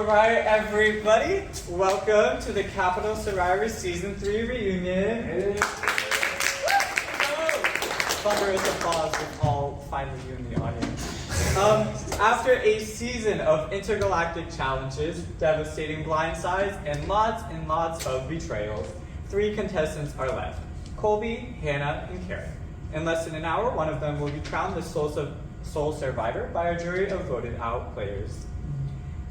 All right, everybody, welcome to the Capital Survivor Season 3 reunion. Thunderous applause with all 5 of you in the audience. After a season of intergalactic challenges, devastating blindsides, and lots of betrayals, 3 contestants are left: Colby, Hannah, and Garret. In less than an hour, one of them will be crowned the sole survivor by a jury of voted out players.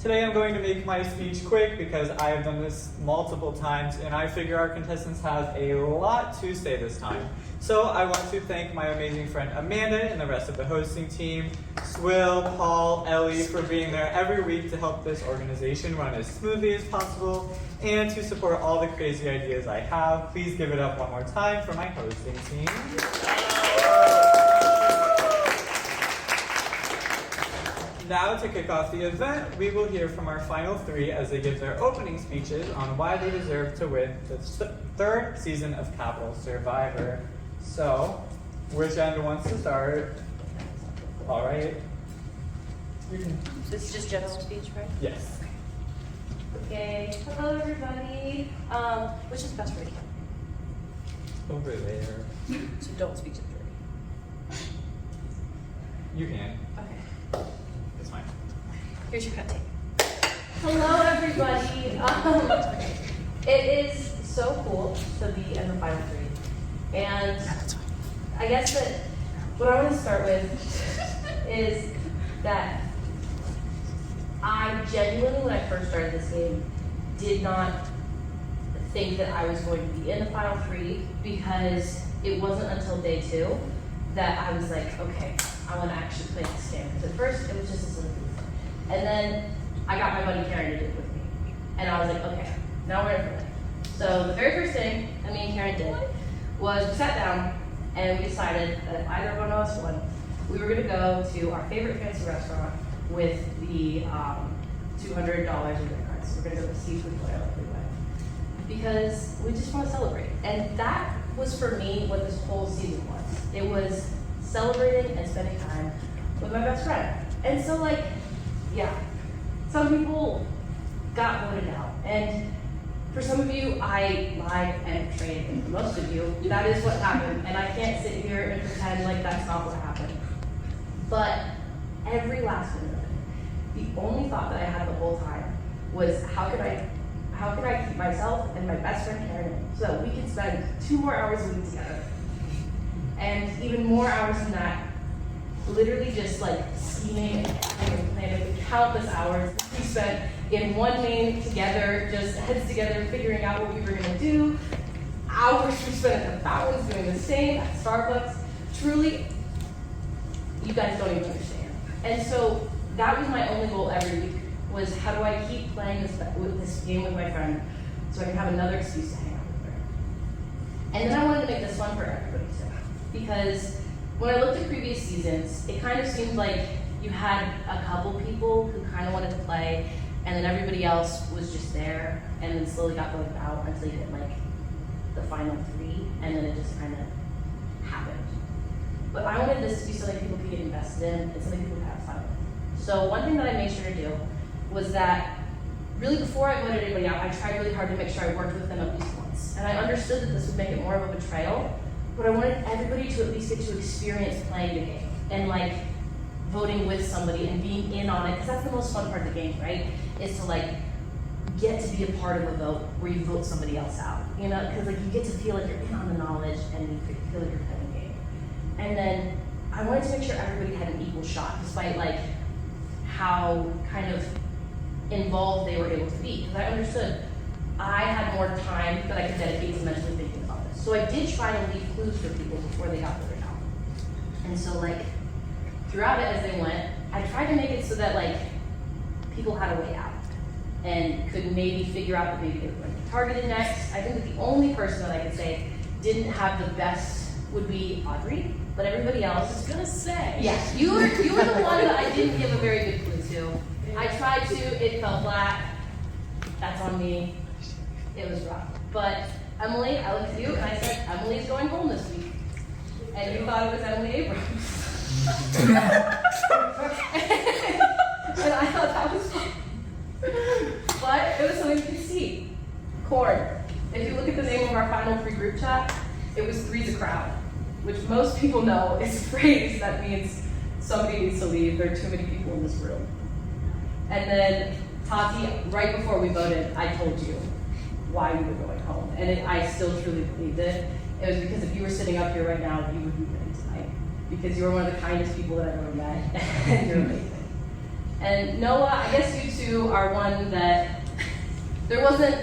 Today I'm going to make my speech quick because I have done this multiple times and I figure our contestants have a lot to say this time. So I want to thank my amazing friend Amanda and the rest of the hosting team, Swill, Paul, Ellie for being there every week to help this organization run as smoothly as possible and to support all the crazy ideas I have. Please give it up one more time for my hosting team. Now, to kick off the event, we will hear from our final 3 as they give their opening speeches on why they deserve to win the 3rd season of Capital Survivor. So, which end wants to start? All right. This is just general speech, right? Yes. Okay. Hello, everybody. Which is the best ready? Over there. So don't speak to the jury. You can. Okay. It's fine. Here's your cut tape. Hello, everybody. It is so cool to be in the final 3. And I guess that what I want to start with is that I genuinely, when I first started this game, did not think that I was going to be in the final 3 because it wasn't until day 2 that I was like, okay, I want to actually play this game. Because at first, it was just a silly goof. And then I got my buddy Karen to do it with me. And I was like, okay, now we're in for it. So the very first thing that me and Karen did was we sat down and we decided that either one of us won. We were going to go to our favorite fancy restaurant with the $200 in gift cards. We're going to go to Seafood Royal like we went. Because we just want to celebrate. And that was for me what this whole season was. It was celebrating and spending time with my best friend. And so, like, yeah, some people got voted out. And for some of you, I lied and betrayed. And for most of you, that is what happened. And I can't sit here and pretend like that's not what happened. But every last minute of it, the only thought that I had the whole time was how can I keep myself and my best friend Karen so that we can spend 2 more hours a week together. And even more hours than that, literally just like scheming and planning countless hours we spent in one lane together, just heads together, figuring out what we were gonna do. Hours we spent at the fountains doing the same at Starbucks. Truly, you guys don't even understand. And so that was my only goal every week, was how do I keep playing this game with my friend so I can have another excuse to hang out with her. And then I wanted to make this fun for everybody too. Because when I looked at previous seasons, it kind of seemed like you had a couple people who kind of wanted to play, and then everybody else was just there, and then slowly got voted out until you hit like the final 3, and then it just kind of happened. But I wanted this to be something people could get invested in, and something people could have fun with. So one thing that I made sure to do was that really before I voted anybody out, I tried really hard to make sure I worked with them at least once. And I understood that this would make it more of a betrayal, but I wanted everybody to at least get to experience playing the game and like voting with somebody and being in on it, because that's the most fun part of the game, right? Is to like get to be a part of a vote where you vote somebody else out, you know? Because like you get to feel like you're in on the knowledge and you feel like you're playing the game. And then I wanted to make sure everybody had an equal shot, despite like how kind of involved they were able to be. Because I understood I had more time that I could dedicate to mentally thinking about this. So I did try to leave clues for people before they got voted out. And so like throughout it as they went, I tried to make it so that like people had a way out and could maybe figure out that maybe they were going to be targeted next. I think that the only person that I could say didn't have the best would be Audrey, but everybody else. I was gonna say. Yeah, you were the one that I didn't give a very good clue to. I tried to, it fell flat. That's on me. It was rough. But Emily, I looked at you and I said, Emily's going home this week. And you thought it was Emily Abrams. And I thought that was fun. corn. If you look at the name of our final free group chat, it was three's a crowd, which most people know is a phrase that means somebody needs to leave. There are too many people in this room. And then Tati, right before we voted, I told you why you were going home. And I still truly believed it. It was because if you were sitting up here right now, you would be winning tonight. Because you're one of the kindest people that I've ever met, and you're amazing. And Noah, I guess you two are one that there wasn't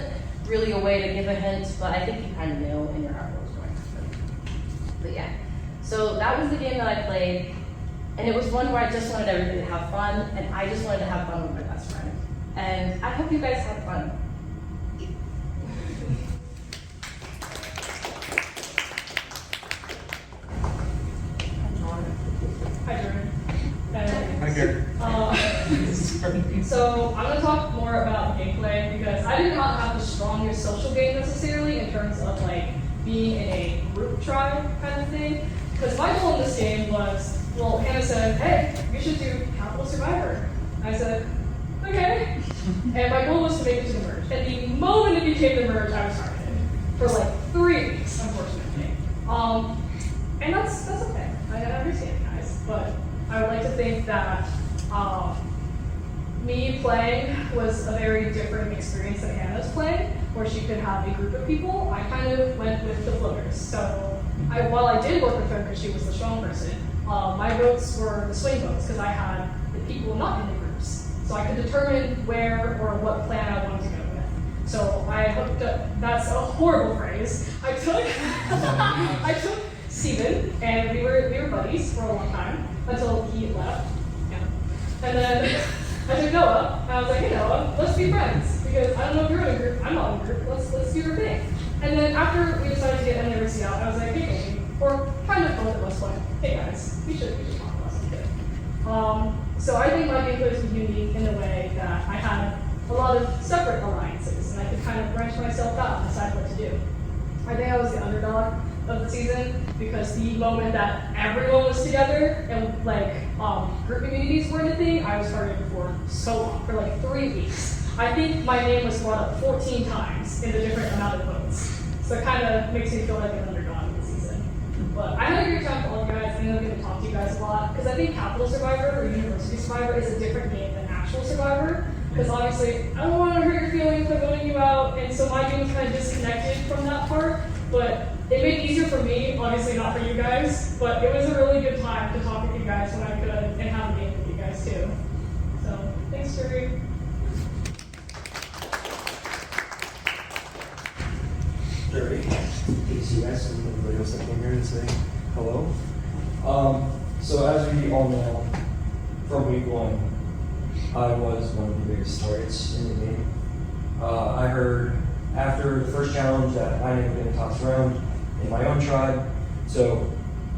really a way to give a hint, but I think you kind of knew in your heart what was going to happen. But yeah, so that was the game that I played, and it was one where I just wanted everybody to have fun, and I just wanted to have fun with my best friend. And I hope you guys had fun. Hi, Jordan. Hi, Garret. So I'm going to talk more about gameplay because I did not have the strongest social game necessarily in terms of like being in a group tribe kind of thing. Because my goal in this game was, well, Hannah said, hey, you should do Capital Survivor. I said, okay. And my goal was to make it to the merge. And the moment it became the merge, I was targeted for like 3 weeks, unfortunately. And that's okay. I understand, guys. But I would like to think that me playing was a very different experience than Hannah's playing, where she could have a group of people. I kind of went with the floaters. So while I did work with her because she was the strong person, my votes were the swing votes because I had the people not in the groups. So I could determine where or what plan I wanted to go with. So I hooked up, that's a horrible phrase. I took Steven, and we were buddies for a long time until he left. Yeah. And then I took Noah, and I was like, hey Noah, let's be friends. Because I don't know if you're in a group, I'm not in a group, let's do your thing. And then after we decided to get NRC out, I was like, hey, or kind of both of us went, hey guys, we should talk about something. So I think my gameplay was unique in the way that I had a lot of separate alliances, and I could kind of branch myself out and decide what to do. I think I was the underdog of the season because the moment that everyone was together and like group immunities weren't a thing, I was targeted for so long, for like 3 weeks. I think my name was brought up 14 times in the different amount of votes. So it kind of makes me feel like an underdog of the season. But I had a great time with all you guys. I know I'm going to talk to you guys a lot because I think Capital Survivor or University Survivor is a different game than actual Survivor. Because obviously, I don't want to hurt your feelings by voting you out, and so my game was kind of disconnected from that part. But it made it easier for me, obviously not for you guys, but it was a really good time to talk with you guys when I could and have a game with you guys too. So, thanks, Jerry. Jerry. Good to see you guys and everybody else that came here to say hello. So as we all know, from week one, I was one of the biggest targets in the game. I heard after the first challenge that my name was getting tossed around in my own tribe. So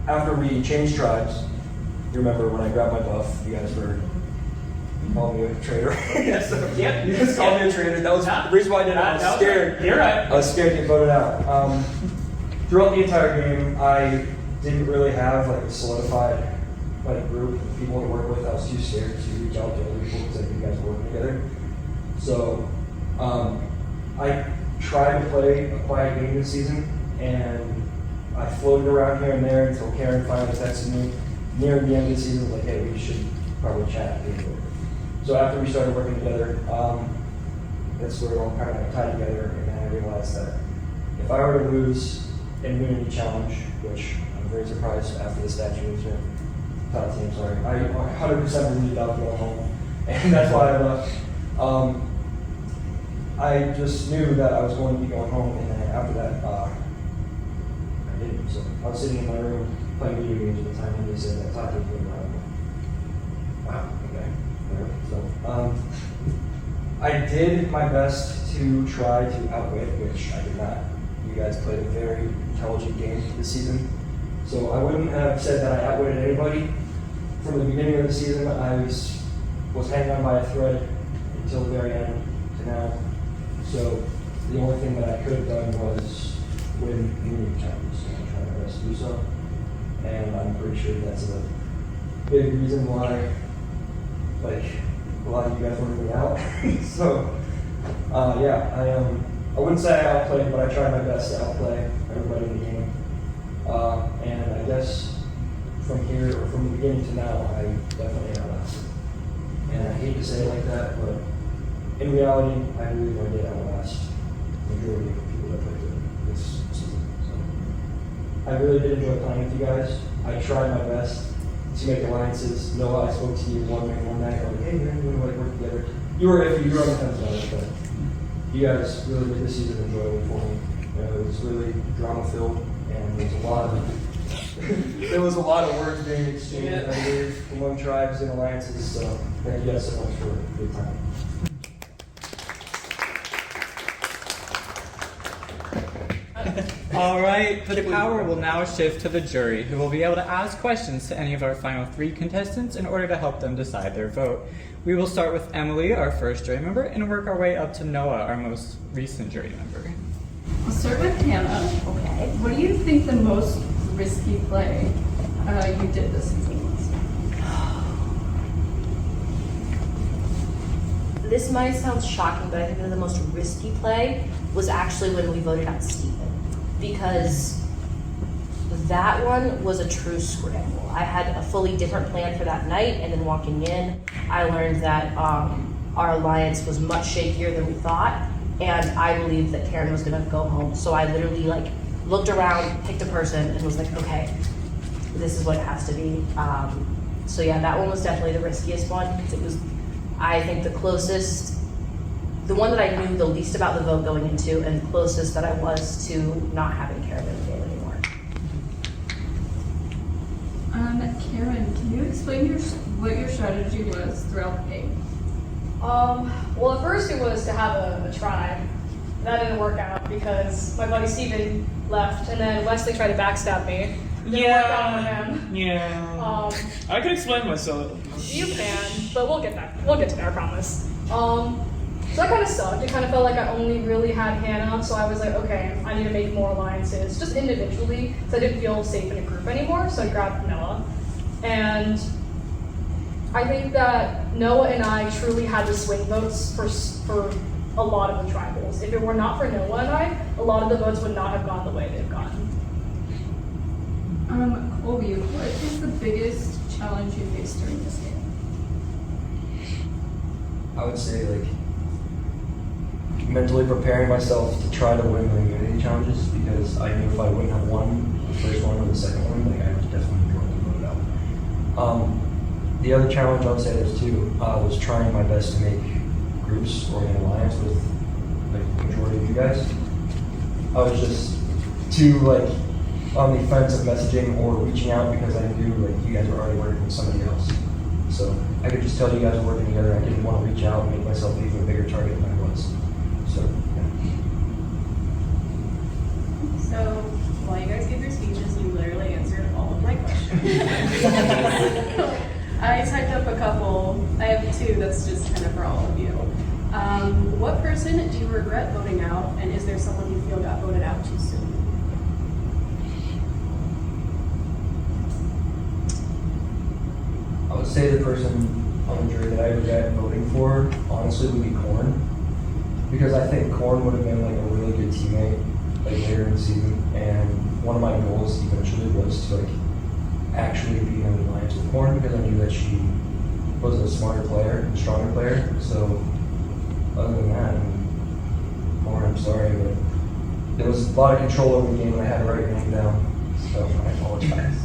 after we changed tribes, you remember when I grabbed my buff, you guys were calling me a traitor. Yes, yep. You guys called me a traitor. That was the reason why I did it. I was scared. You're right. I was scared to get voted out. Throughout the entire game, I didn't really have like a solidified group of people to work with. I was too scared to reach out to other people because I knew you guys were working together. So I tried to play a quiet game this season, and I floated around here and there until Karen finally texted me near the end of the season, like, hey, we should probably chat. So after we started working together, that's where it all kind of tied together, and then I realized that if I were to lose an immunity challenge, which I'm very surprised after the statue movement, I'm sorry, I 100% believed I was going home, and that's why I left. I just knew that I was going to be going home, and then after that, I didn't. So I was sitting in my room playing video games at the time, and they said that Tati was going around. Wow, okay, whatever. So I did my best to try to outwit, which I did not. You guys played a very intelligent game this season. So I wouldn't have said that I outwitted anybody. From the beginning of the season, I was hanging on by a thread until the very end to now. So the only thing that I could have done was win immunity challenges, and I tried my best to do so. And I'm pretty sure that's a big reason why, like, a lot of you guys wanted me out. So, yeah, I wouldn't say I outplayed, but I tried my best to outplay everybody in the game. And I guess from here, or from the beginning to now, I definitely outlasted. And I hate to say it like that, but in reality, I really want to get outlast the majority of the people that played this season. So I really did enjoy playing with you guys. I tried my best to make alliances. Noah, I spoke to you one night, like, hey, man, we want to work together. You were iffy, you were on the fence about it, but you guys really made this season enjoyable for me. It was really drama filled, and there was a lot of words being exchanged, I believe, among tribes and alliances. So thank you guys so much for your time. All right, the power will now shift to the jury, who will be able to ask questions to any of our final 3 contestants in order to help them decide their vote. We will start with Emily, our first jury member, and work our way up to Noah, our most recent jury member. I'll start with Hannah. Okay. What do you think the most risky play you did this season was? This might sound shocking, but I think that the most risky play was actually when we voted out Steven. Because that one was a true scramble. I had a fully different plan for that night, and then walking in, I learned that our alliance was much shakier than we thought, and I believed that Karen was gonna go home. So I literally looked around, picked a person, and was like, okay, this is what it has to be. So yeah, that one was definitely the riskiest one, because it was, I think, the closest, the one that I knew the least about the vote going into, and closest that I was to not having Karen in the game anymore. Karen, can you explain what your strategy was throughout the game? Well, at first it was to have a tribe. That didn't work out because my buddy Steven left, and then Wesley tried to backstab me. Didn't work out for him. Yeah. I can explain myself. You can, but we'll get that. We'll get to that, I promise. So that kind of sucked. It kind of felt like I only really had Hannah, so I was like, okay, I need to make more alliances, just individually, because I didn't feel safe in a group anymore, so I grabbed Noah. And I think that Noah and I truly had the swing votes for a lot of the tribals. If it were not for Noah and I, a lot of the votes would not have gone the way they've gone. Colby, what is the biggest challenge you faced during this game? I would say mentally preparing myself to try to win the immunity challenges, because I knew if I wouldn't have won the first one or the second one, I was definitely going to vote out. The other challenge I would say there's two was trying my best to make groups or an alliance with the majority of you guys. I was just too on the fence of messaging or reaching out, because I knew you guys were already working with somebody else. So I could just tell you guys were working together. I didn't want to reach out and make myself even a bigger target than I was. So, yeah. So, while you guys give your speeches, you literally answered all of my questions. I typed up a couple. I have two that's just kind of for all of you. What person do you regret voting out, and is there someone you feel got voted out too soon? I would say the person on the jury that I regret voting for, honestly, would be Korn. Because I think Korn would have been a really good teammate later in the season, and one of my goals eventually was to actually be in an alliance with Korn, because I knew that she was a smarter player, a stronger player. So other than that, Korn, I'm sorry, but there was a lot of control over the game, and I had to write your name down. So I apologize.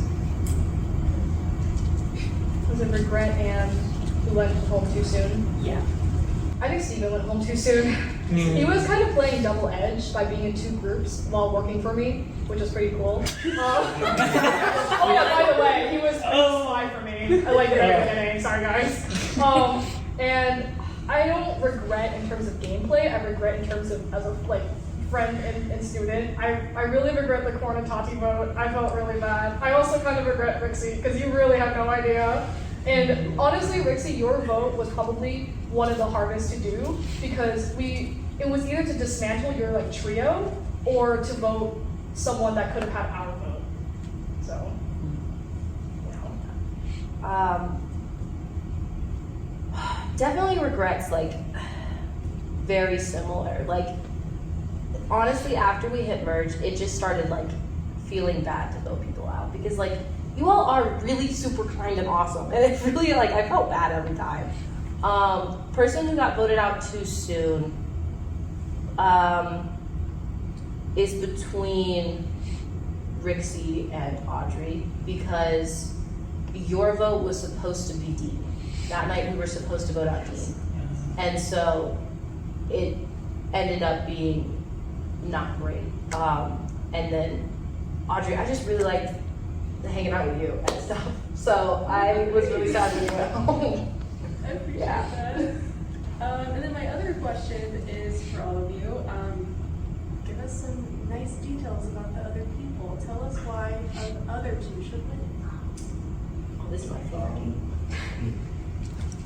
Was it regret and who went home too soon? Yeah. I think Steven went home too soon. He was kind of playing double edged by being in two groups while working for me, which was pretty cool. Oh yeah, by the way, he was a spy for me. I like it at the beginning. Sorry guys. And I don't regret in terms of gameplay. I regret in terms of as a friend and student. I really regret the Korn and Tati vote. I felt really bad. I also kind of regret Rixie, because you really have no idea. And honestly, Rixie, your vote was probably one of the hardest to do, because it was either to dismantle your trio or to vote someone that could have had our vote. So, Definitely regrets very similar. honestly, after we hit merge, it just started like feeling bad to vote people out because like you all are really super kind and awesome, and it's really like I felt bad every time. Person who got voted out too soon is between Rixie and Audrey because your vote was supposed to be Dean. That night we were supposed to vote out Dean. And so it ended up being not great. And then Audrey, I just really liked hanging out with you and stuff. So I was really sad when you went home. I appreciate Yeah. that. And then my other question is for all of you. Give us some nice details about the other people. Tell us why the other two should win. This is my favorite game.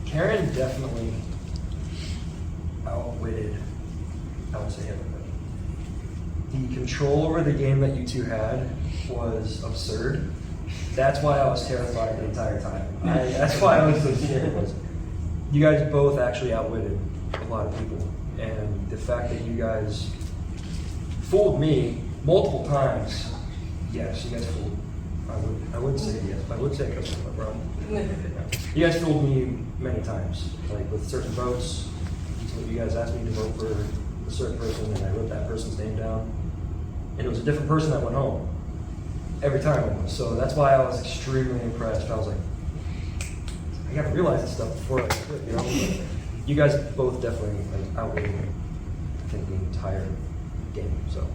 Karen definitely outwitted, I would say, everybody. The control over the game that you two had was absurd. That's why I was terrified the entire time. That's why I was so scared. Was you guys both actually outwitted a lot of people, and the fact that you guys fooled me multiple times. Yes, you guys fooled. I would say yes. I would say because of my problem. You guys fooled me many times, like with certain votes. So you guys asked me to vote for a certain person, and I wrote that person's name down, and it was a different person that went home every time almost. So that's why I was extremely impressed. I was like, I got to realize this stuff before I quit, you know. But you guys both definitely like outweighed, I think, the entire game. So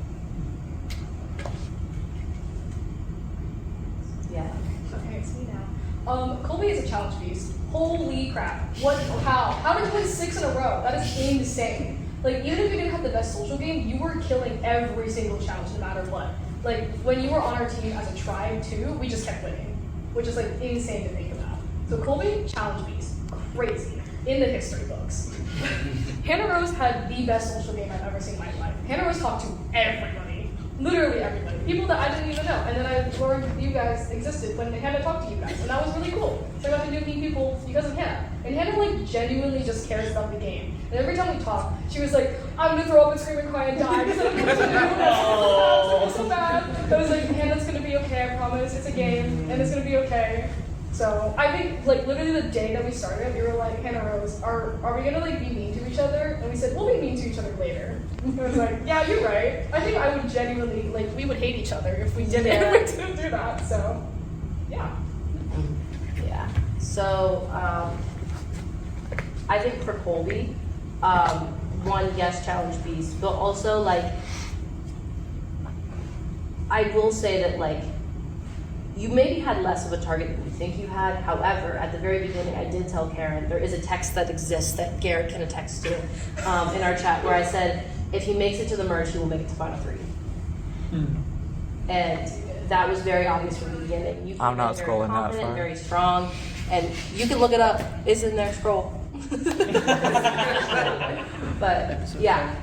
Yeah. Okay, it's me now. Colby is a challenge beast. Holy crap. What, how did you win 6 in a row? That is insane. Like, even if we didn't have the best social game, you were killing every single challenge no matter what. Like, when you were on our team as a tribe too, we just kept winning, which is like insane to think about. So Colby, challenge beast. Crazy. In the history books. Hannah Rose had the best social game I've ever seen in my life. Hannah Rose talked to everybody. Literally everybody. People that I didn't even know. And then I learned you guys existed when Hannah talked to you guys. And that was really cool. So I got to meet people because of Hannah. And Hannah like genuinely just cares about the game. And every time we talk, she was like, I'm gonna throw up and scream and cry and die because I don't know what to do. That's so bad. I was like, Hannah's gonna be okay, I promise. It's a game and it's gonna be okay. So I think like literally the day that we started, we were like, Hannah Rose, are we gonna like be mean to each other? And we said, we'll be mean to each other later. And I was like, yeah, you're right. I think I would genuinely like we would hate each other if we didn't do that. So yeah. Yeah. So I think for Colby, one, yes, challenge beast, but also like I will say that like you maybe had less of a target than you think you had. However, at the very beginning, I did tell Karen, there is a text that exists that Garret can attest to in our chat where I said, if he makes it to the merge, he will make it to Final 3. And that was very obvious from the beginning. You I'm not very scrolling that confident, far. very strong, and you can look it up. It's in there, scroll. But yeah,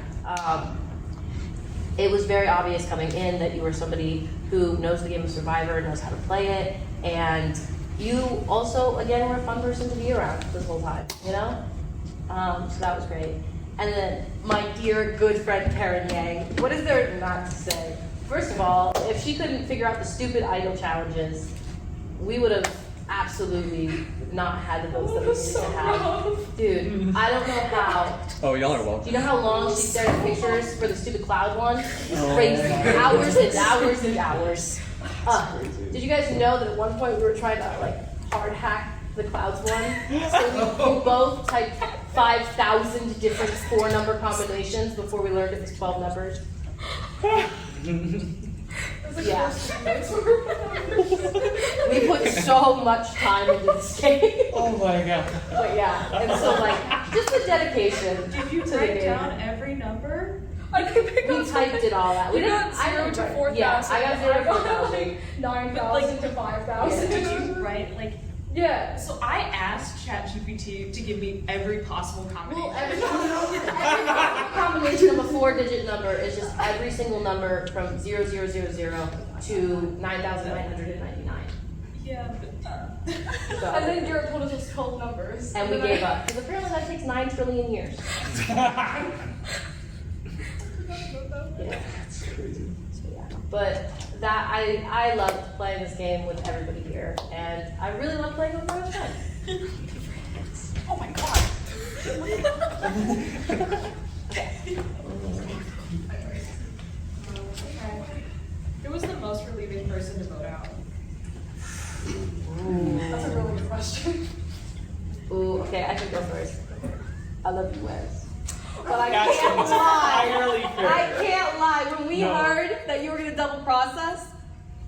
it was very obvious coming in that you were somebody who knows the game of Survivor, knows how to play it, and you also, again, were a fun person to be around this whole time, you know? So that was great. And then my dear good friend Karen Yang, what is there not to say? First of all, if she couldn't figure out the stupid idol challenges, we would have absolutely not had the votes that we needed to have. Dude, I don't know how. Oh, y'all are Do welcome. you know how long she stared at pictures for the stupid cloud one? Crazy. Hours and hours and hours. Did you guys know that at one point we were trying to like hard hack the clouds one? So we both typed 5,000 different 4-number combinations before we learned it was 12 numbers. Yeah. We put so much time into this game. Oh my god. But yeah, and so like, just the dedication Did you to the write game. down every number? I think We typed it all out. We We got didn't. I 0 didn't to write- 4,000. Yeah, I got 0 to 4,000. like 9,000 to 5,000. Did you write like? Yeah. So I asked ChatGPT to give me every possible combination. Well, every combination of a 4-digit number is just every single number from 0000 to 9,999. Yeah, but So, And then Garrett told us it was 12 numbers. and we then gave up because apparently that takes 9 trillion years. Yeah. So yeah. But that I loved playing this game with everybody here, and I really love playing with my friends. Oh my god. Who was the most relieving person to vote out? That's a really good question. Ooh, okay, I can go first. I love you, Wes. But I That's can't lie. entirely fair. I can't lie. When we No. heard that you were gonna double process,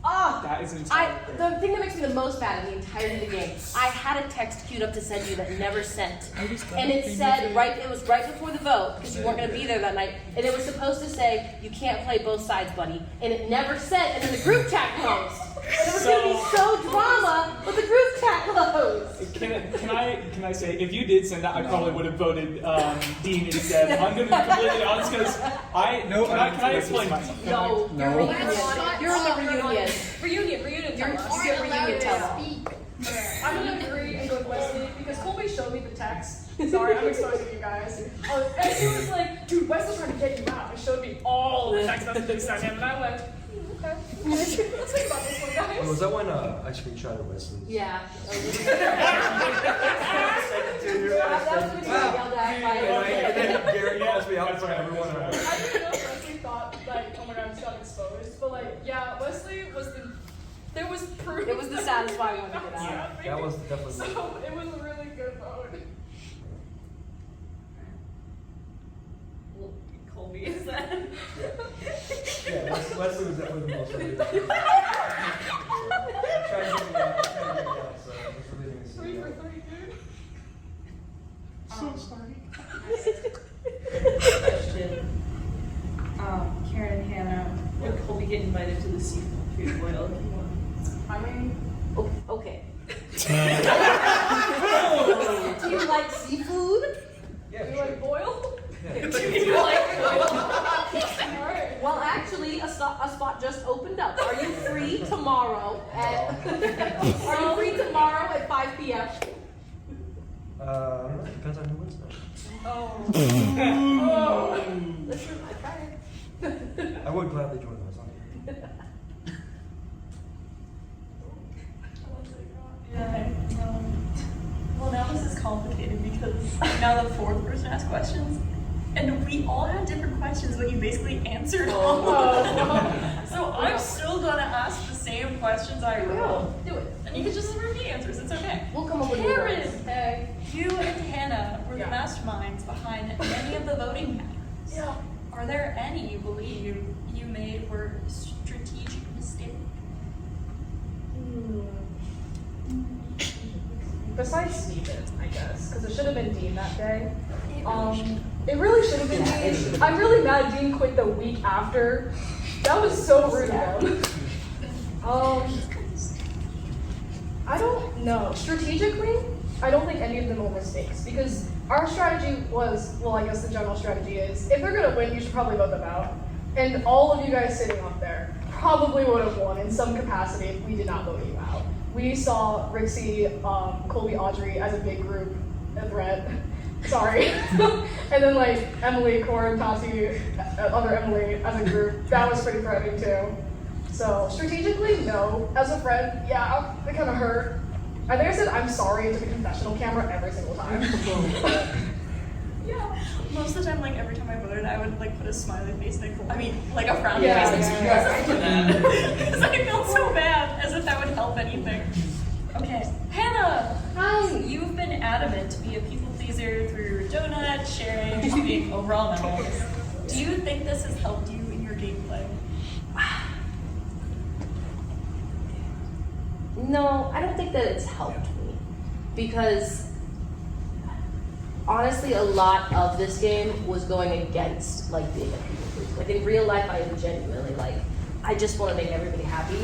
That is entirely fair. the thing that makes me the most mad in the entirety of the game, I had a text queued up to send you that never sent, and it said it was right before the vote because you weren't gonna be there that night, and it was supposed to say you can't play both sides, buddy, and it never sent, and then the group chat closed, and it was gonna be so drama, but the group chat closed. Can I say, if you did send that, I probably would have voted Dean instead. I'm going to be completely honest because can I explain myself? No, you're No. reunion. You're in the reunion. Reunion, You're reunion teller. I'm gonna agree and go with Wesley because Colby showed me the text. Sorry, I'm exposing you guys. And he was like, dude, Wesley's trying to get you out. He showed me all the text messages he sent him, and I went, okay. Let's think about this one, guys. Was that when I screenshotted Wesley? Yeah. Wow. And then Garrett asked me out in front of everyone. I didn't know if Wesley thought, like, oh my god, I just got exposed. But, like, yeah, Wesley was the. There was proof. It was the satisfying one to get out. That was definitely. So it was a really good vote. Colby, is that? Yeah, Wesley was definitely the most relieving. Tried to get me out, so it was relieving to see 3 for that. 3, dude. So sorry. Question. Karen and Hannah, would Colby get invited to the seafood food boil if he won? I mean, Okay. Do you like seafood? Yeah, you like boiled? Alright. Well, actually, a spot just opened up. Are you free tomorrow at? Are you free tomorrow at 5 p.m.? I don't know. Depends on who wins now. Listen, I tried. I would gladly join those. Yeah. Well, now this is complicated because now the fourth person asked questions, and we all had different questions, but you basically answered all of them. So I'm still gonna ask the same questions I wrote, Do it. and you can just repeat answers. It's okay. We'll come up with new Karen, ones. Hey. you and Hannah were Yeah. the masterminds behind many of the voting matters. Yeah. Are there any you believe you made were strategic mistakes? Besides Steven, I guess, because it should have been Dean that day. It really should have been Dean. I'm really mad Dean quit the week after. That was so rude of him. I don't know. Strategically, I don't think any of them were mistakes because our strategy was, well, I guess the general strategy is, if they're gonna win, you should probably vote them out. And all of you guys sitting up there probably would have won in some capacity if we did not vote you out. We saw Rixie, Colby, Audrey as a big group, and Brett. Sorry. And then like Emily, Corin, Tati, other Emily as a group. That was pretty threatening too. So strategically, no. As a friend, yeah, it kind of hurt. I think I said I'm sorry into the confessional camera every single time. Yeah. Most of the time, like every time I voted, I would like put a smiley face next. I mean, like a frowny Yeah, face next to yeah, I did that because I felt so bad, as if that would help anything. Okay, Hannah. Hi. You've been adamant to be a people pleaser through your donut sharing, just being overall nice. Do you think this has helped you in your gameplay? No, I don't think that it's helped me because honestly, a lot of this game was going against like being a people pleaser. Like in real life, I am genuinely like I just want to make everybody happy,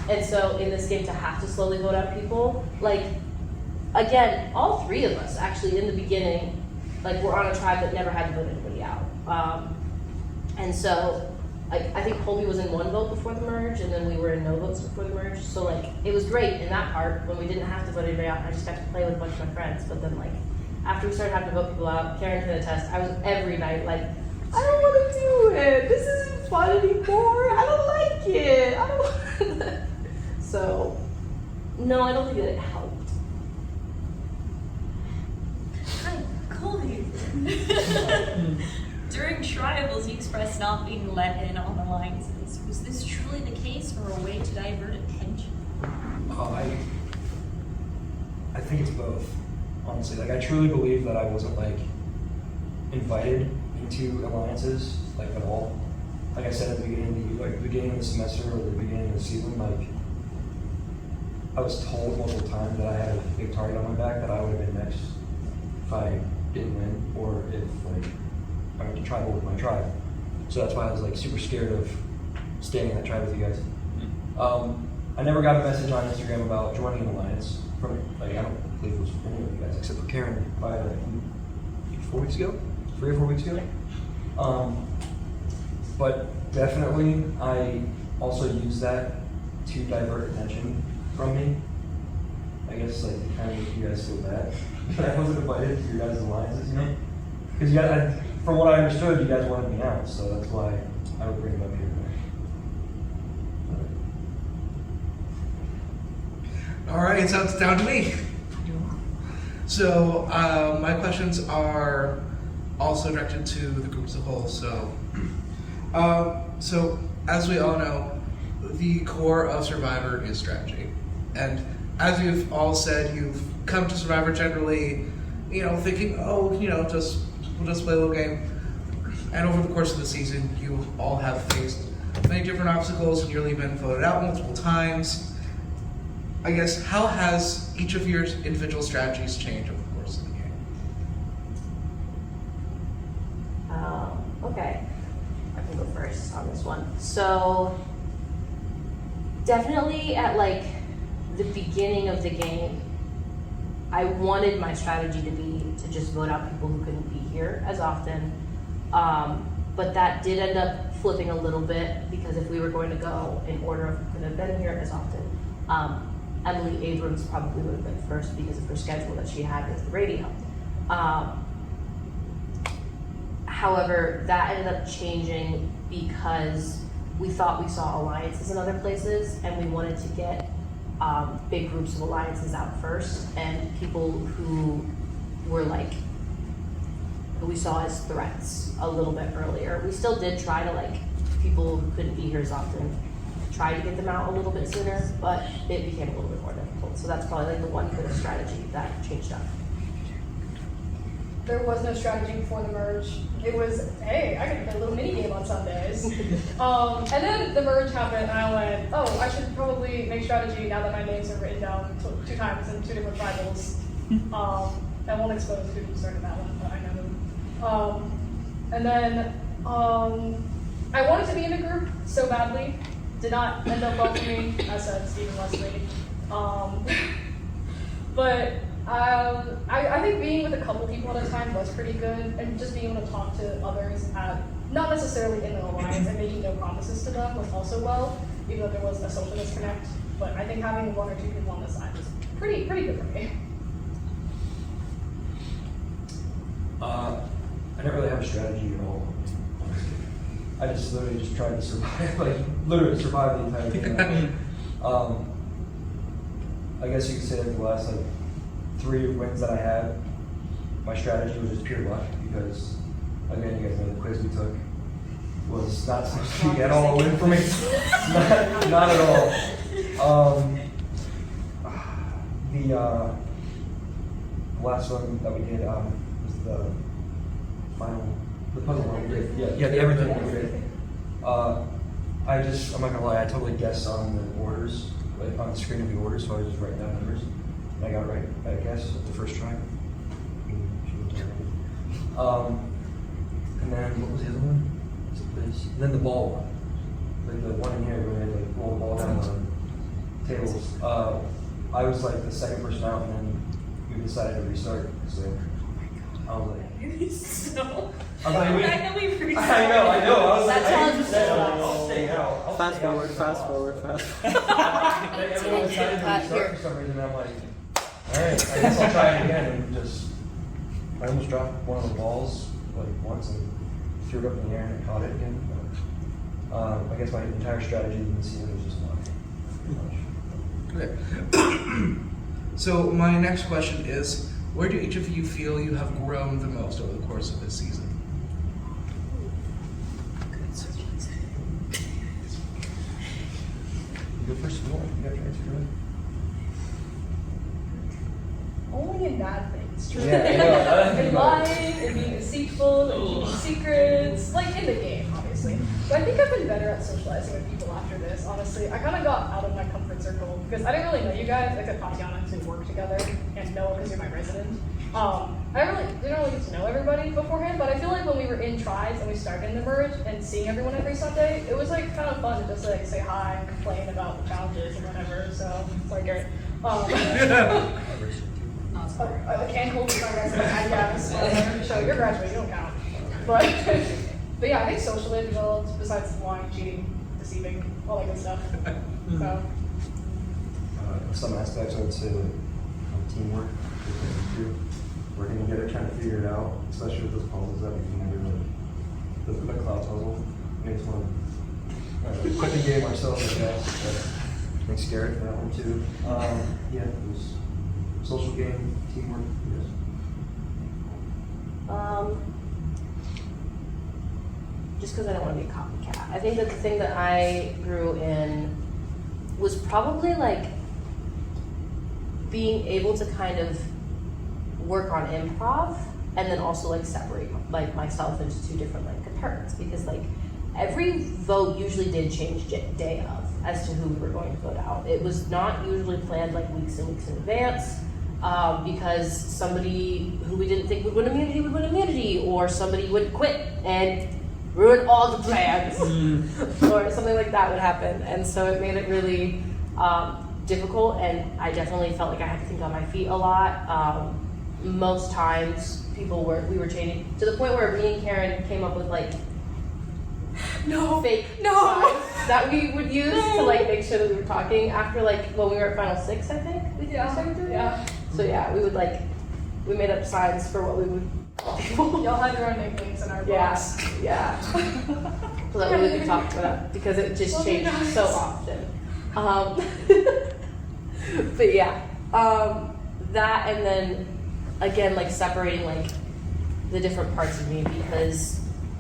and so in this game to have to slowly vote out people, like again, all three of us actually in the beginning, like we're on a tribe that never had to vote anybody out, and so. I think Colby was in one vote before the merge, and then we were in no votes before the merge. So like, it was great in that part when we didn't have to vote anybody out. I just got to play with a bunch of my friends. But then like, after we started having to vote people out, Karen can attest. I was every night like, I don't want to do it. This isn't fun anymore. I don't like it. I don't. So, no, I don't think that it helped. Hi, Colby. During trials, you expressed not being let in on alliances. Was this truly the case, or a way to divert attention? I think it's both, honestly. Like, I truly believe that I wasn't, like, invited into alliances, like, at all. Like I said at the beginning of the semester or the beginning of the season, like, I was told multiple times that I had a big target on my back, that I would have been next if I didn't win, or if, like, I went to tribal with my tribe. So that's why I was, like, super scared of staying in that tribe with you guys. I never got a message on Instagram about joining an alliance from, like, I don't believe it was from any of you guys, except for Karen, probably like 4 weeks ago? 3 or 4 weeks ago? But definitely, I also use that to divert attention from me. I guess, like, it kind of make you guys feel bad that I wasn't invited to your guys' alliances, you know? Because you guys, from what I understood, you guys wanted me out, so that's why I would bring it up here. All right, so it's down to me. So my questions are also directed to the group as a whole. So as we all know, the core of Survivor is strategy, and as you've all said, you've come to Survivor generally, thinking, we'll just play a little game. And over the course of the season, you all have faced many different obstacles and nearly been voted out multiple times. I guess, how has each of your individual strategies changed over the course of the game? Okay, I can go first on this one. So, definitely at like the beginning of the game, I wanted my strategy to be to just vote out people who couldn't be here as often. But that did end up flipping a little bit, because if we were going to go in order of who could have been here as often, Emily Abrams probably would have been first because of her schedule that she had with the radio. However, that ended up changing because we thought we saw alliances in other places, and we wanted to get big groups of alliances out first, and people who were like, who we saw as threats a little bit earlier. We still did try to, like, people who couldn't be here as often, try to get them out a little bit sooner, but it became a little bit more difficult. So that's probably like the one bit of strategy that changed up. There was no strategy before the merge. It was, hey, I can play a little mini game on Sundays. And then the merge happened, and I went, oh, I should probably make strategy now that my names are written down 2 times in 2 different tribals. I won't expose who started that one, but I know them. And then I wanted to be in a group so badly. Did not end up welcoming me, as said, Stephen Leslie. But I think being with a couple people at a time was pretty good, and just being able to talk to others, not necessarily in the alliance, and making no promises to them was also well, even though there was a social disconnect. But I think having 1 or 2 people on the side was pretty good for me. I didn't really have a strategy at all. I just literally just tried to survive, like literally survive the entire game. I guess you could say like the last 3 wins that I had, my strategy was just pure luck, because again, you guys know the quiz we took was not supposed to be at all a win for me. not at all. The last one that we did was the puzzle one we did. Yeah, the everything one we did. I'm not gonna lie, I totally guessed on the orders, like on the screen of the orders, so I was just writing down numbers. And I got it right, I guess, at the first try. And then, what was the other one? And then the ball one. Like the one in here where we had to roll the ball down the tables. I was like the second person out, and then we decided to restart, so I was like, I know we've reached. I know. I was like, That's I'll stay out. Fast forward. Everyone decided to restart for some reason. I'm like, all right, I guess I'll try it again. And I almost dropped one of the balls like once, and threw it up in the air and I caught it again. But, I guess my entire strategy in the season was just luck. Pretty much. Okay. So my next question is, where do each of you feel you have grown the most over the course of this season? You go first. You got your answer, really? Only in bad things, true. Yeah, I know. In lying, and being deceitful, and keeping secrets, like in the game, obviously. But I think I've been better at socializing with people after this, honestly. I kind of got out of my comfort circle, because I didn't really know you guys, except Tatiana, because we work together, and Noah, because you're my resident. I didn't really get to know everybody beforehand, but I feel like when we were in tries and we started in the merge and seeing everyone every Sunday, it was like kind of fun to just like say hi and complain about the challenges and whatever. So sorry, Garret. I can't hold my resume. Yeah, so you're graduating, you don't count. But yeah, I think socially developed besides lying, cheating, deceiving, all that good stuff. So. Some aspects I would say like teamwork, working together, trying to figure it out, especially with those puzzles that we can never really, the cloud puzzle. Makes one quit the game ourselves, I guess. But thanks Garret for that one too. Yeah, it was social game, teamwork, yes. Just because I don't want to be a copycat. I think that the thing that I grew in was probably like being able to kind of work on improv and then also like separate like myself into two different like compartments, because like every vote usually did change day of as to who we were going to vote out. It was not usually planned like weeks and weeks in advance, because somebody who we didn't think would win immunity, or somebody would quit and ruin all the plans, or something like that would happen. And so it made it really difficult, and I definitely felt like I had to think on my feet a lot. Most times we were changing to the point where me and Karen came up with like fake signs that we would use to like make sure that we were talking after like when we were at final 6, I think we started doing that. So yeah, we made up signs for what we would call people. Y'all had your own nicknames in our books. Yeah. So that we could talk about, because it just changed so often. But yeah, that, and then again, like separating like the different parts of me, because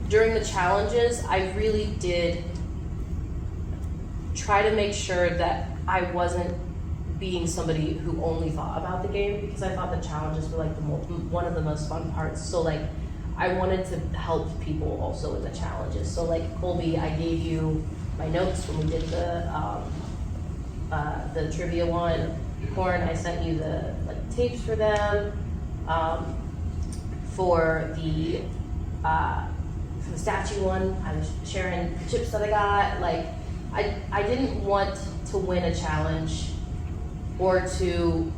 during the challenges, I really did try to make sure that I wasn't being somebody who only thought about the game, because I thought the challenges were like one of the most fun parts. So like I wanted to help people also in the challenges. So like Colby, I gave you my notes when we did the trivia one. Corn, I sent you the like tapes for them. For the statue one, I was sharing the chips that I got. Like I didn't want to win a challenge or to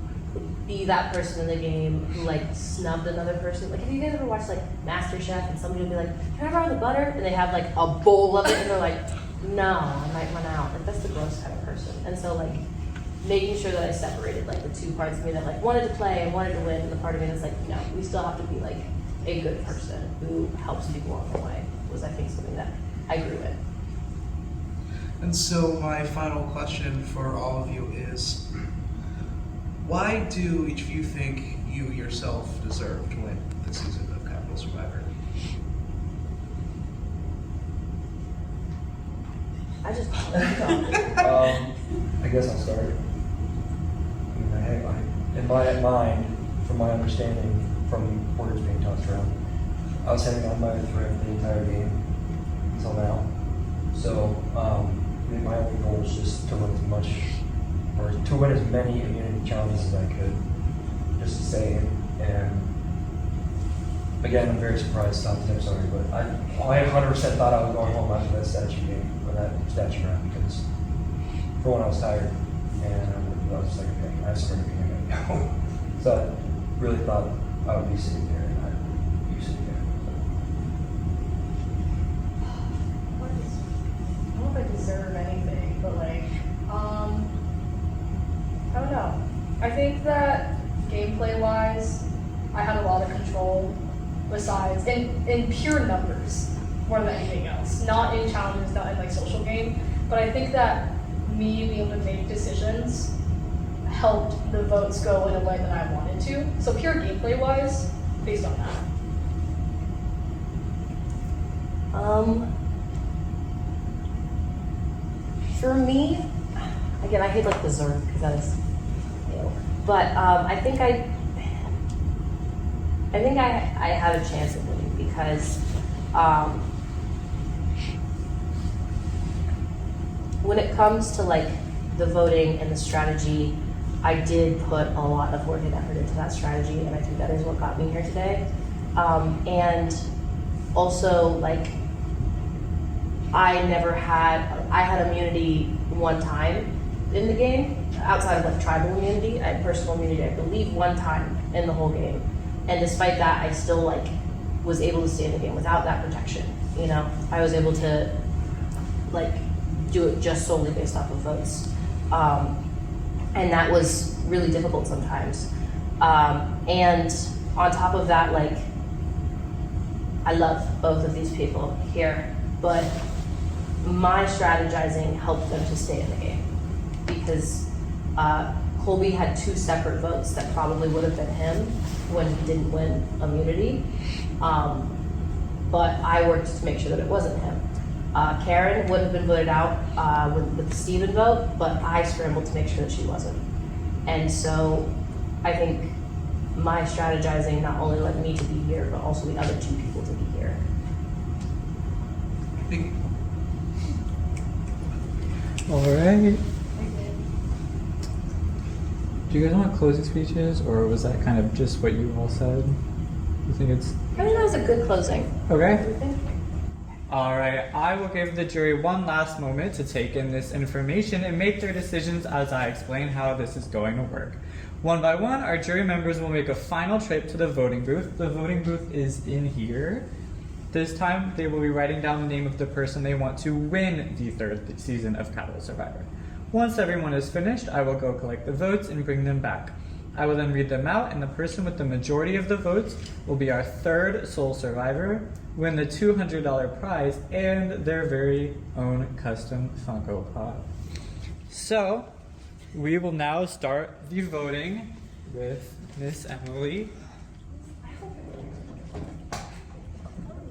be that person in the game who like snubbed another person. Like, have you guys ever watched like MasterChef and somebody will be like, "Can I borrow the butter?" and they have like a bowl of it and they're like, "No, I might run out." Like that's the gross kind of person. And so like making sure that I separated like the two parts of me that like wanted to play and wanted to win, and the part of me that's like, no, we still have to be like a good person who helps people along the way, was I think something that I grew in. And so my final question for all of you is, why do each of you think you yourself deserve to win this season of Capital Survivor? I just I guess I'll start. In my mind, from my understanding, from words being tossed around, I was hanging on by a thread the entire game until now. So my only goal was just to win to win as many immunity challenges as I could, just to stay in. And again, I'm very surprised, I'm sorry, but I 100% thought I was going home after that statue game, or that statue round, because for one, I was tired, and I was just like, okay, I have somewhere to be, I gotta go. So I really thought I would be sitting there, and I'd be sitting there. I don't know if I deserve anything, but like, I don't know. I think that gameplay-wise, I had a lot of control. Besides, in pure numbers, more than anything else. Not in challenges, not in like social game, but I think that me being able to make decisions helped the votes go in a way that I wanted to. So pure gameplay wise, based on that. For me, again, I hate like berserk because that is, but I think I have a chance of winning because when it comes to like the voting and the strategy, I did put a lot of work and effort into that strategy, and I think that is what got me here today. And also, like, I had immunity one time in the game, outside of like tribal immunity. I had personal immunity, I believe, one time in the whole game. And despite that, I still like was able to stay in the game without that protection. You know, I was able to like do it just solely based off of votes. And that was really difficult sometimes. And on top of that, like, I love both of these people here, but my strategizing helped them to stay in the game because Colby had 2 separate votes that probably would have been him when he didn't win immunity. But I worked to make sure that it wasn't him. Karen would have been voted out with the Steven vote, but I scrambled to make sure that she wasn't. And so I think my strategizing not only led me to be here, but also the other 2 people to be here. Thank you. All right. Do you guys want closing speeches, or was that kind of just what you all said? You think it's I think that was a good closing. okay? All right, I will give the jury one last moment to take in this information and make their decisions as I explain how this is going to work. One by one, our jury members will make a final trip to the voting booth. The voting booth is in here. This time, they will be writing down the name of the person they want to win the 3rd season of Capital Survivor. Once everyone is finished, I will go collect the votes and bring them back. I will then read them out, and the person with the majority of the votes will be our 3rd sole survivor, win the $200 prize, and their very own custom Funko Pop. So, we will now start the voting with Miss Emily.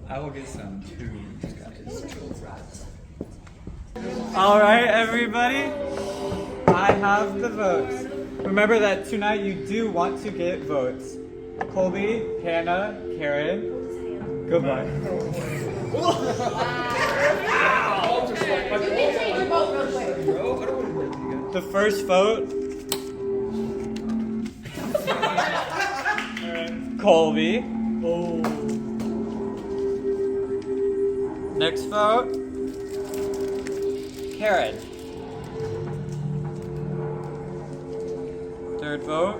I will get some tunes, guys. All right, everybody. I have the votes. Remember that tonight you do want to get votes. Colby, Hannah, Karen. Goodbye. The first vote. Colby. Oh. Next vote. Garret. Third vote.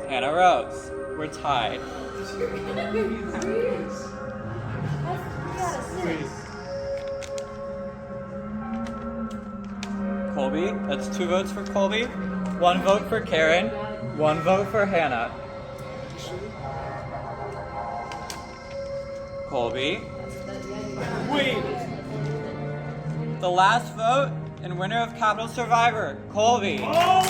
Hannah Rose. We're tied. Colby. That's 2 votes for Colby. 1 vote for Karen. 1 vote for Hannah. Colby. Wait. The last vote and winner of Capital Survivor, Colby. Oh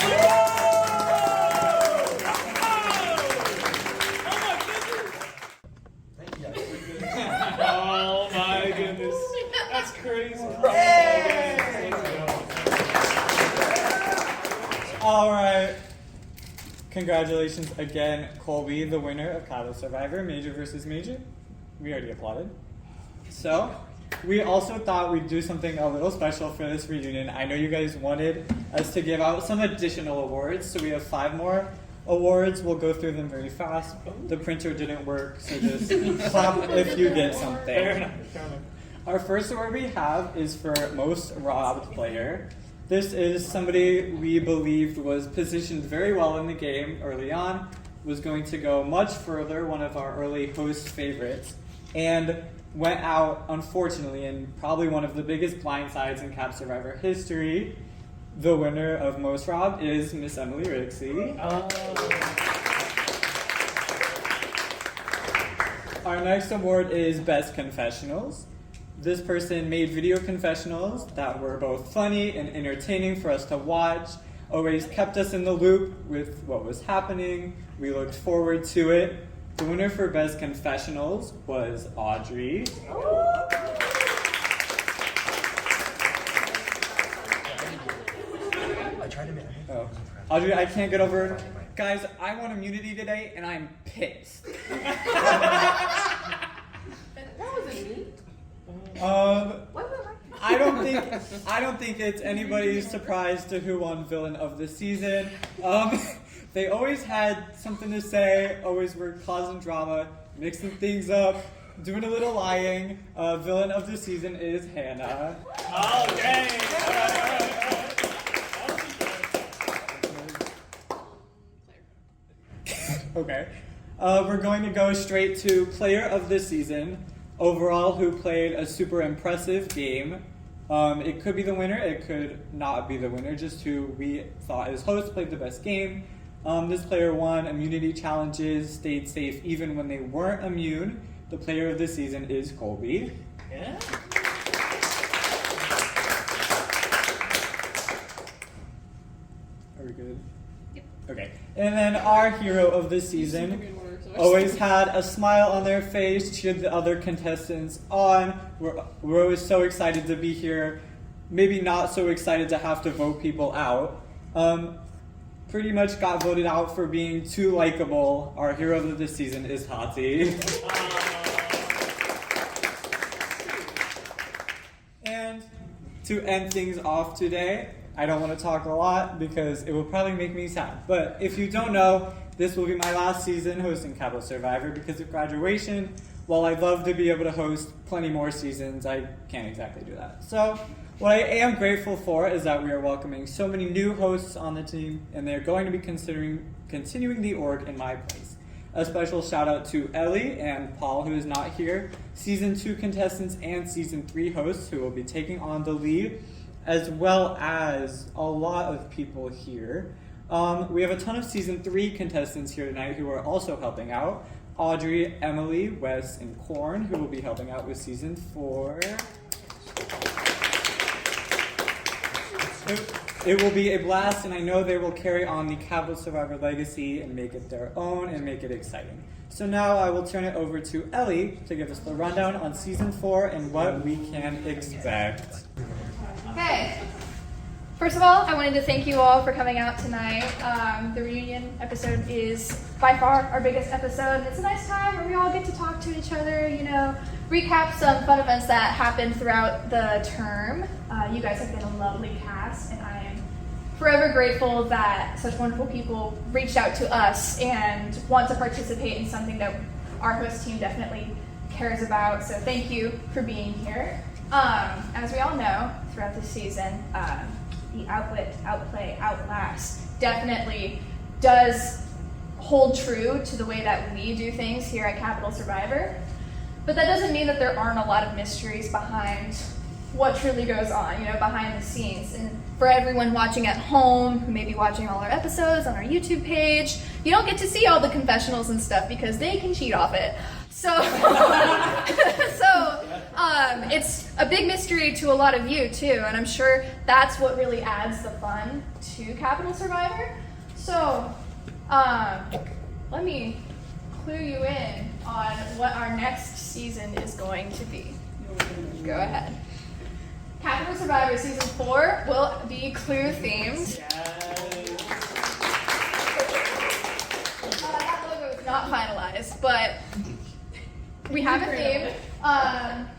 my goodness. That's crazy. All right. Congratulations again, Colby, the winner of Capital Survivor, Major versus Major. We already applauded. So, we also thought we'd do something a little special for this reunion. I know you guys wanted us to give out some additional awards, so we have 5 more awards. We'll go through them very fast. The printer didn't work, so just clap if you get something. Our first award we have is for most robbed player. This is somebody we believed was positioned very well in the game early on, was going to go much further, one of our early host favorites, and went out, unfortunately, in probably one of the biggest blindsides in Cap Survivor history. The winner of Most Robbed is Miss Emily Rixey. our next award is Best Confessionals. This person made video confessionals that were both funny and entertaining for us to watch, always kept us in the loop with what was happening. We looked forward to it. The winner for Best Confessionals was Audrey. Oh. Audrey, I can't get over it. Guys, I won immunity today and I'm pissed. That wasn't me. I don't think it's anybody's surprise to who won Villain of the Season. They always had something to say, always were causing drama, mixing things up, doing a little lying. Villain of the Season is Hannah. Oh, dang! Okay. We're going to go straight to Player of the Season. Overall, who played a super impressive game. It could be the winner, it could not be the winner, just who we thought as hosts played the best game. This player won immunity challenges, stayed safe even when they weren't immune. The Player of the Season is Colby. Yeah. Are we good? Yep. Okay. And then our hero of the season always had a smile on their face, cheered the other contestants on. We're always so excited to be here. Maybe not so excited to have to vote people out. Pretty much got voted out for being too likable. Our hero of the season is Hati. And to end things off today, I don't want to talk a lot because it will probably make me sad. But if you don't know, this will be my last season hosting Capital Survivor because of graduation. While I'd love to be able to host plenty more seasons, I can't exactly do that. So what I am grateful for is that we are welcoming so many new hosts on the team, and they're going to be continuing the org in my place. A special shout out to Ellie and Paul, who is not here, Season 2 contestants and Season 3 hosts who will be taking on the lead, as well as a lot of people here. We have a ton of Season 3 contestants here tonight who are also helping out. Audrey, Emily, Wes, and Korn, who will be helping out with Season 4. It will be a blast, and I know they will carry on the Capital Survivor legacy and make it their own and make it exciting. So now I will turn it over to Ellie to give us the rundown on Season 4 and what we can expect. Okay. First of all, I wanted to thank you all for coming out tonight. The reunion episode is by far our biggest episode, and it's a nice time where we all get to talk to each other, you know, recap some fun events that happened throughout the term. You guys have been a lovely cast, and I am forever grateful that such wonderful people reached out to us and want to participate in something that our host team definitely cares about. So thank you for being here. As we all know, throughout this season, the outwit, outplay, outlast definitely does hold true to the way that we do things here at Capital Survivor. But that doesn't mean that there aren't a lot of mysteries behind what truly goes on, you know, behind the scenes. And for everyone watching at home, who may be watching all our episodes on our YouTube page, you don't get to see all the confessionals and stuff because they can cheat off it. So, it's a big mystery to a lot of you too, and I'm sure that's what really adds the fun to Capital Survivor. So, let me clue you in on what our next season is going to be. Go ahead. Capital Survivor Season 4 will be clue themed. That logo is not finalized, but we have a theme.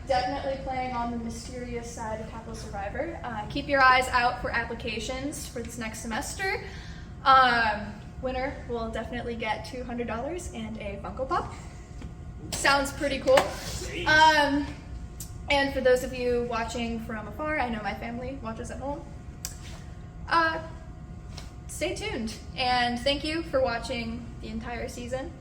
Definitely playing on the mysterious side of Capital Survivor. Keep your eyes out for applications for this next semester. Winner will definitely get $200 and a Funko Pop. Sounds pretty cool. And for those of you watching from afar, I know my family watches at home. Stay tuned, and thank you for watching the entire season.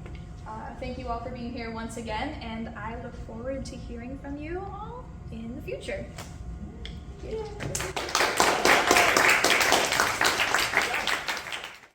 Thank you all for being here once again, and I look forward to hearing from you all in the future. Yeah.